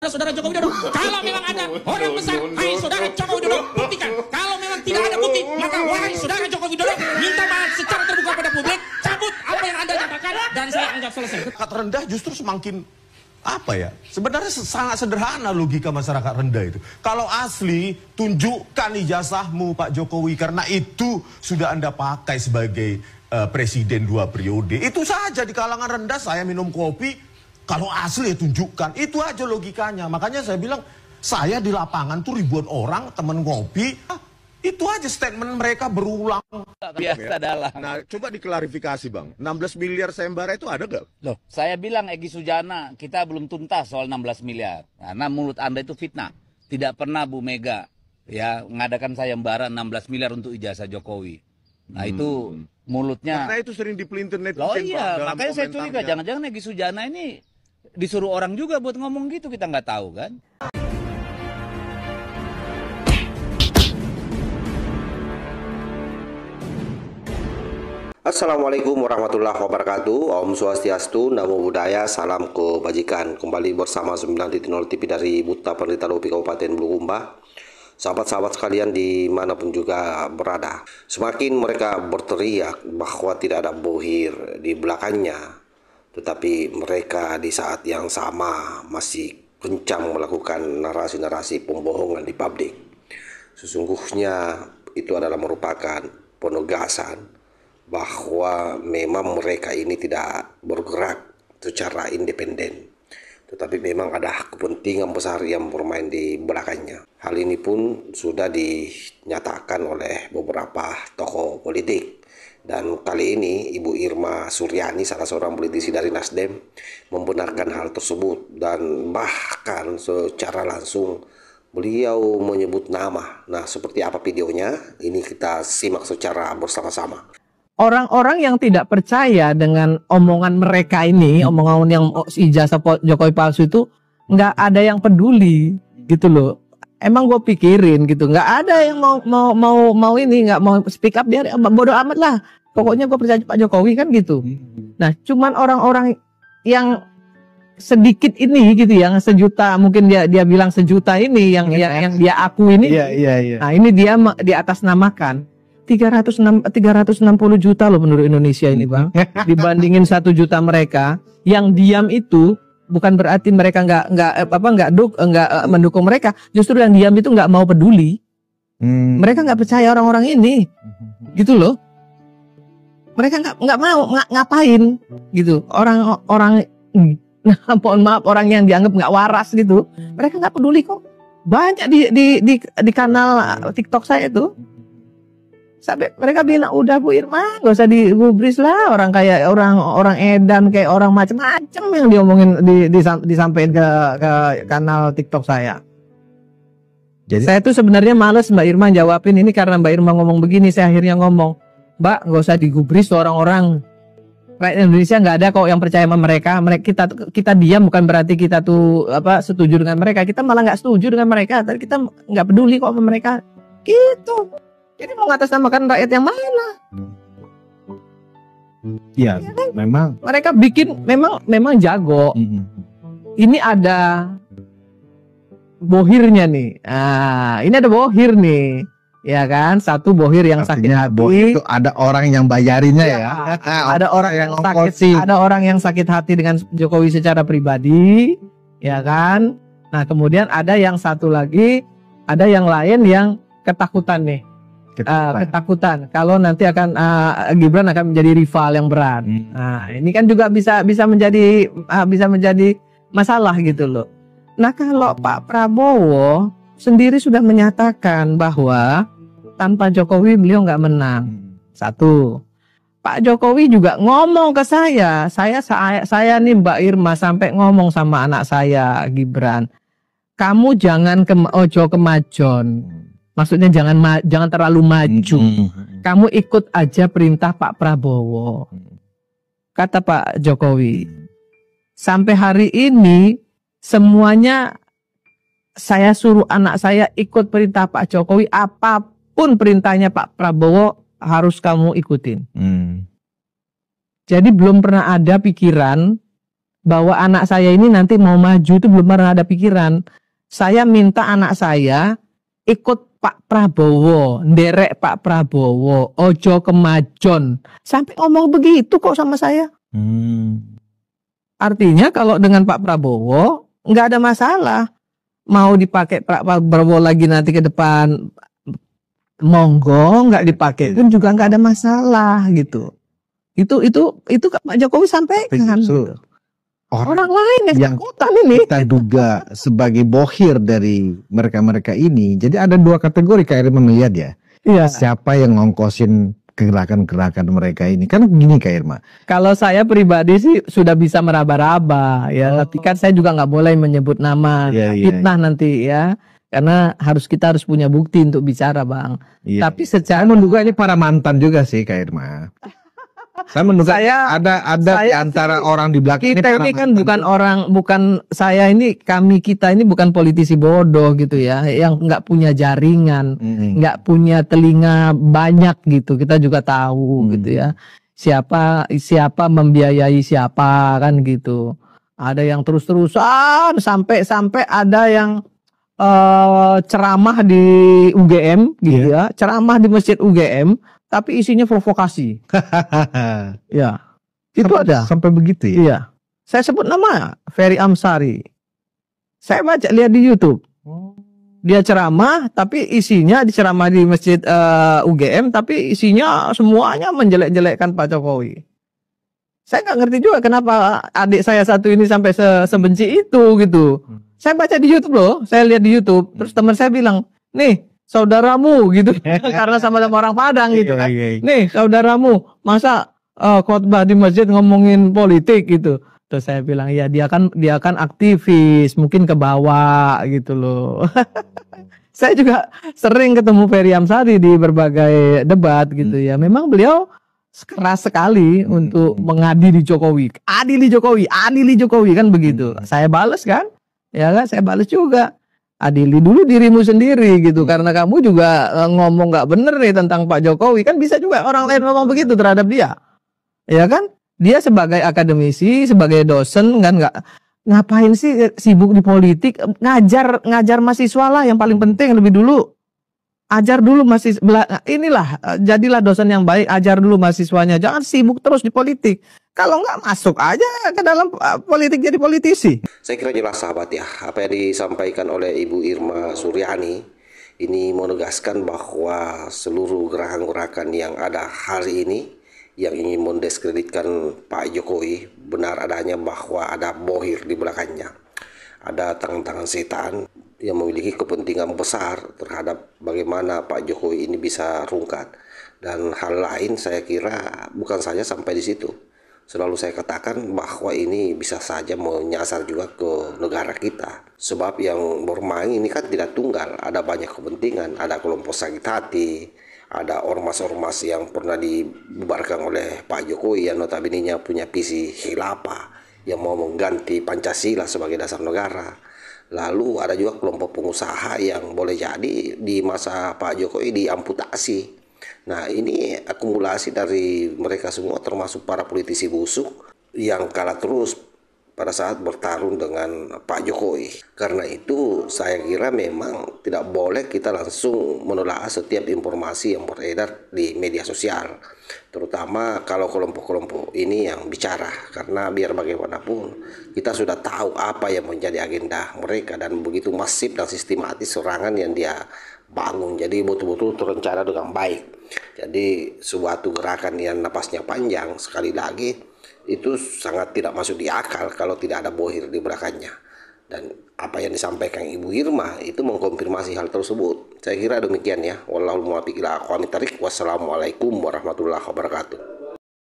Saudara Joko Widodo. Kalau memang ada orang besar, hai saudara Joko Widodo, buktikan. Kalau memang tidak ada bukti, maka wahai saudara Joko Widodo, minta maaf secara terbuka pada publik, cabut apa yang Anda nyatakan, dan saya anggap selesai. Masyarakat rendah justru semakin apa ya? Sebenarnya sangat sederhana logika masyarakat rendah itu. Kalau asli, tunjukkan ijazahmu Pak Jokowi, karena itu sudah Anda pakai sebagai presiden 2 periode. Itu saja di kalangan rendah saya minum kopi. Kalau asli ya tunjukkan, itu aja logikanya. Makanya saya bilang, saya di lapangan tuh ribuan orang, temen ngopi, itu aja statement mereka berulang. Biasa adalah. Nah, coba diklarifikasi Bang, 16 miliar sayembara itu ada gak? Loh, saya bilang Egy Sujana, kita belum tuntas soal 16 miliar. Karena mulut Anda itu fitnah. Tidak pernah Bu Mega ya mengadakan sayembara 16 miliar untuk ijazah Jokowi. Nah itu mulutnya. Karena itu sering dipelintir netizen. Oh iya, makanya saya curiga, komentarnya. jangan-jangan Egy Sujana ini disuruh orang juga buat ngomong gitu, kita nggak tahu kan. Assalamualaikum warahmatullahi wabarakatuh. Om Swastiastu, Namo Buddhaya, salam kebajikan. Kembali bersama 9.0 TV dari Buta Penderita Lopi Kabupaten Bulukumba. Sahabat-sahabat sekalian dimanapun juga berada, semakin mereka berteriak bahwa tidak ada bohir di belakangnya, tetapi mereka di saat yang sama masih kencang melakukan narasi-narasi pembohongan di publik. Sesungguhnya itu adalah merupakan penegasan bahwa memang mereka ini tidak bergerak secara independen, tetapi memang ada kepentingan besar yang bermain di belakangnya. Hal ini pun sudah dinyatakan oleh beberapa tokoh politik. Dan kali ini Ibu Irma Suryani, salah seorang politisi dari Nasdem, membenarkan hal tersebut. Dan bahkan secara langsung beliau menyebut nama. Nah, seperti apa videonya? Ini kita simak secara bersama-sama. Orang-orang yang tidak percaya dengan omongan mereka ini, omongan yang ijazah Jokowi palsu itu, nggak ada yang peduli, gitu loh. Emang gue pikirin gitu, nggak ada yang mau ini, nggak mau speak up, biar bodo amat lah. Pokoknya gue percaya Pak Jokowi kan gitu. Nah, cuman orang-orang yang sedikit ini gitu, yang sejuta, mungkin dia bilang sejuta ini, yang dia aku ini, nah ini dia diatasnamakan. 360 juta loh penduduk Indonesia ini Bang. Dibandingin 1 juta mereka yang diam itu, bukan berarti mereka nggak mendukung mereka. Justru yang diam itu nggak mau peduli. Mereka nggak percaya orang-orang ini, gitu loh. Mereka nggak mau ngapain, gitu. Orang-orang, mohon maaf, orang yang dianggap nggak waras gitu, mereka nggak peduli kok. Banyak di kanal TikTok saya itu. Sampai mereka bilang, udah Bu Irma, gak usah digubris lah, orang kayak orang edan, kayak orang macam-macam yang diomongin disampaikan ke kanal TikTok saya. Jadi saya tuh sebenarnya males Mbak Irma jawabin ini, karena Mbak Irma ngomong begini, saya akhirnya ngomong, Mbak gak usah digubris tuh orang-orang. Rakyat Indonesia nggak ada kok yang percaya sama mereka. Kita diam bukan berarti kita tuh setuju dengan mereka. Kita malah nggak setuju dengan mereka. Tapi kita nggak peduli kok sama mereka. Gitu. Jadi mau ngatasnamakan rakyat yang mana? Ya, ya kan? memang mereka bikin memang jago. Ini ada bohirnya nih. Ini ada bohir nih. Ya kan? Satu bohir yang sakit hati. Itu ada orang yang bayarinnya ya. Ada orang yang sakit hati dengan Jokowi secara pribadi, ya kan? Nah, kemudian ada yang satu lagi, ada yang lain yang ketakutan nih. Ketakutan kalau nanti Gibran akan menjadi rival yang berat. Nah, ini kan juga bisa menjadi masalah gitu loh. Nah, kalau Pak Prabowo sendiri sudah menyatakan bahwa tanpa Jokowi beliau nggak menang. Satu, Pak Jokowi juga ngomong ke saya nih Mbak Irma, sampai ngomong sama anak saya Gibran, kamu jangan ojo kemajon. Maksudnya jangan terlalu maju. Kamu ikut aja perintah Pak Prabowo. Kata Pak Jokowi. Sampai hari ini semuanya saya suruh anak saya ikut perintah Pak Jokowi. Apapun perintahnya Pak Prabowo harus kamu ikutin. Jadi belum pernah ada pikiran bahwa anak saya ini nanti mau maju itu belum pernah ada pikiran. Saya minta anak saya ikut Pak Prabowo, nderek Pak Prabowo, ojo kemajon. Sampai ngomong begitu kok sama saya. Artinya kalau dengan Pak Prabowo nggak ada masalah. Mau dipakai Pak Prabowo lagi nanti ke depan, monggo, nggak dipakai pun juga nggak ada masalah gitu. Itu Pak Jokowi sampaikan. Gitu. Orang lain yang takutan ini. Kita duga sebagai bohir dari mereka-mereka ini. Jadi ada dua kategori Kak Irma melihat ya. Iya. Siapa yang ngongkosin gerakan-gerakan mereka ini? Kan gini Kak Irma. Kalau saya pribadi sih sudah bisa meraba-raba ya. Tapi kan saya juga nggak boleh menyebut nama. Fitnah nanti ya. Karena kita harus punya bukti untuk bicara, Bang. Iya. Tapi secara Saya menduga ini para mantan juga sih Kak Irma. Saya menduga ada di antara orang di belakang kita ini kan kita ini bukan politisi bodoh gitu ya, yang nggak punya jaringan, nggak punya telinga banyak gitu. Kita juga tahu gitu ya, siapa membiayai siapa kan gitu. Ada yang terus-terusan sampai ada yang ceramah di UGM gitu ya, ceramah di masjid UGM. Tapi isinya provokasi. Ya, itu ada. Sampai begitu ya? Iya. Saya sebut nama Ferry Amsari. Saya lihat di YouTube. Dia ceramah, tapi isinya ceramah di masjid UGM, tapi isinya semuanya menjelek-jelekkan Pak Jokowi. Saya nggak ngerti juga kenapa adik saya satu ini sampai sebenci itu gitu. Saya baca di YouTube loh, saya lihat di YouTube. Terus teman saya bilang, nih. Saudaramu gitu karena sama-sama orang Padang gitu kan. Nih saudaramu masa khotbah di masjid ngomongin politik gitu. Terus saya bilang ya dia kan aktivis, mungkin ke bawah gitu loh. Saya juga sering ketemu Ferry Amsari di berbagai debat gitu ya. Memang beliau keras sekali untuk mengadili Jokowi. Adili Jokowi kan begitu. Saya balas kan? Ya kan saya balas juga. Adili dulu dirimu sendiri gitu, karena kamu juga ngomong nggak bener nih tentang Pak Jokowi. Kan bisa juga orang lain ngomong begitu terhadap dia, ya kan? Dia sebagai akademisi, sebagai dosen kan ngapain sih sibuk di politik? Ngajar mahasiswa lah yang paling penting lebih dulu. Ajar dulu jadilah dosen yang baik, ajar dulu mahasiswanya. Jangan sibuk terus di politik. Kalau nggak masuk aja ke dalam politik jadi politisi. Saya kira jelas sahabat ya, apa yang disampaikan oleh Ibu Irma Suryani ini menegaskan bahwa seluruh gerakan-gerakan yang ada hari ini yang ingin mendiskreditkan Pak Jokowi, benar adanya bahwa ada bohir di belakangnya. Ada tangan-tangan setan yang memiliki kepentingan besar terhadap bagaimana Pak Jokowi ini bisa rungkat. Dan hal lain saya kira bukan saja sampai di situ. Selalu saya katakan bahwa ini bisa saja menyasar juga ke negara kita. Sebab yang bermain ini kan tidak tunggal. Ada banyak kepentingan, ada kelompok sakit hati, ada ormas-ormas yang pernah dibubarkan oleh Pak Jokowi yang notabene-nya punya visi khilafah yang mau mengganti Pancasila sebagai dasar negara. Lalu ada juga kelompok pengusaha yang boleh jadi di masa Pak Jokowi diamputasi. Nah ini akumulasi dari mereka semua termasuk para politisi busuk yang kalah terus pada saat bertarung dengan Pak Jokowi. Karena itu saya kira memang tidak boleh kita langsung menelaah setiap informasi yang beredar di media sosial. Terutama kalau kelompok-kelompok ini yang bicara. Karena biar bagaimanapun kita sudah tahu apa yang menjadi agenda mereka. Dan begitu masif dan sistematis serangan yang dia bangun. Jadi betul-betul terencana dengan baik. Jadi suatu gerakan yang napasnya panjang sekali lagi itu sangat tidak masuk di akal kalau tidak ada bohir di belakangnya. Dan apa yang disampaikan Ibu Irma itu mengkonfirmasi hal tersebut. Saya kira demikian ya. Wallahul muwaffiq ila aqwamit thariq. Wassalamualaikum warahmatullahi wabarakatuh.